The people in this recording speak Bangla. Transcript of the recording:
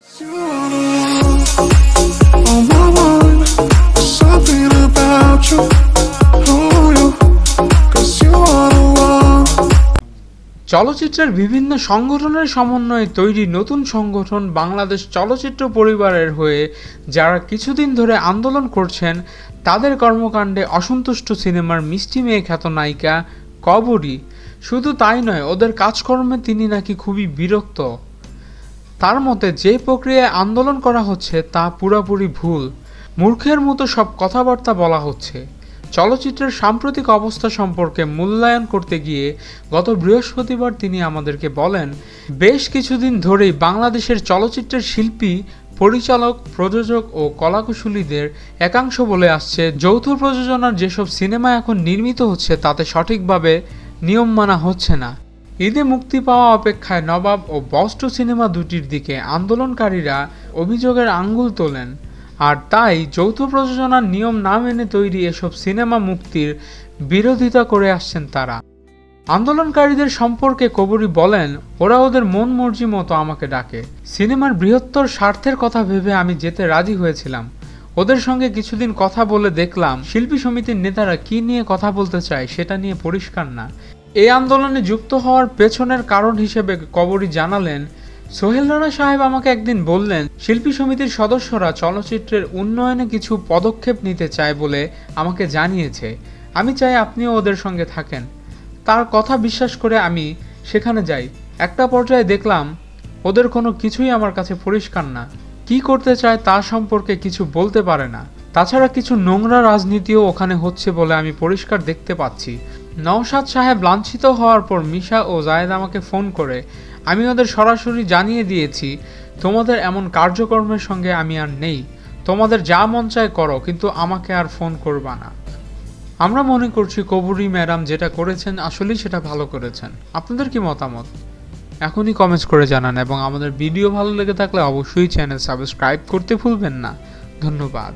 চলচ্চিত্রের বিভিন্ন সংগঠনের সমন্বয়ে তৈরি নতুন সংগঠন বাংলাদেশ চলচ্চিত্র পরিবারের হয়ে যারা কিছুদিন ধরে আন্দোলন করছেন, তাদের কর্মকাণ্ডে অসন্তুষ্ট সিনেমার মিষ্টি মেয়ে খ্যাত নায়িকা কবরী। শুধু তাই নয়, ওদের কাজকর্মে তিনি নাকি খুবই বিরক্ত। তার মতে যে প্রক্রিয়ায় আন্দোলন করা হচ্ছে তা পুরোপুরি ভুল, মূর্খের মতো সব কথাবার্তা বলা হচ্ছে। চলচ্চিত্রের সাম্প্রতিক অবস্থা সম্পর্কে মূল্যায়ন করতে গিয়ে গত বৃহস্পতিবার তিনি আমাদেরকে বলেন, বেশ কিছুদিন ধরেই বাংলাদেশের চলচ্চিত্রের শিল্পী, পরিচালক, প্রযোজক ও কলাকুশলীদের একাংশ বলে আসছে, যৌথ প্রযোজনার যেসব সিনেমা এখন নির্মিত হচ্ছে তাতে সঠিকভাবে নিয়ম মানা হচ্ছে না। ঈদে মুক্তি পাওয়া অপেক্ষায় নবাব ও বস 2 সিনেমা দুটির দিকে আন্দোলনকারীরা অভিযোগের আঙ্গুল তোলেন, আর তাই যৌথ প্রযোজনার নিয়ম না মেনে তৈরি এসব সিনেমা মুক্তির বিরোধিতা করে আসছেন তারা। আন্দোলনকারীদের সম্পর্কে কবরী বলেন, ওরা ওদের মন মর্জি মতো আমাকে ডাকে। সিনেমার বৃহত্তর স্বার্থের কথা ভেবে আমি যেতে রাজি হয়েছিলাম। ওদের সঙ্গে কিছুদিন কথা বলে দেখলাম শিল্পী সমিতির নেতারা কি নিয়ে কথা বলতে চায় সেটা নিয়ে পরিষ্কার না। এই আন্দোলনে যুক্ত হওয়ার পেছনের কারণ হিসেবে কবরী জানালেন, সোহেল রানা সাহেব আমাকে একদিন বললেন, শিল্পী সমিতির সদস্যরা চলচ্চিত্রের উন্নয়নে কিছু পদক্ষেপ নিতে চায় বলে আমাকে জানিয়েছে। আমি চাই আপনিও ওদের সঙ্গে থাকেন। তার কথা বিশ্বাস করে আমি সেখানে যাই। একটা পর্যায়ে দেখলাম ওদের কোনো কিছুই আমার কাছে পরিষ্কার না, কি করতে চায় তা সম্পর্কে কিছু বলতে পারে না। তাছাড়া কিছু নোংরা রাজনীতিও ওখানে হচ্ছে বলে আমি পরিষ্কার দেখতে পাচ্ছি। নওশাদ সাহেব লাঞ্ছিত হওয়ার পর মিশা ও জায়েদ আমাকে ফোন করে আমি ওদের সরাসরি জানিয়ে দিয়েছি, তোমাদের এমন কার্যক্রমের সঙ্গে আমি আর নেই। তোমাদের যা মন চায় করো, কিন্তু আমাকে আর ফোন করবা না। আমরা মনে করছি কবরী ম্যাডাম যেটা করেছেন আসলেই সেটা ভালো করেছেন। আপনাদের কি মতামত? এখনই কমেন্টস করে জানান, এবং আমাদের ভিডিও ভালো লেগে থাকলে অবশ্যই চ্যানেল সাবস্ক্রাইব করতে ভুলবেন না। ধন্যবাদ।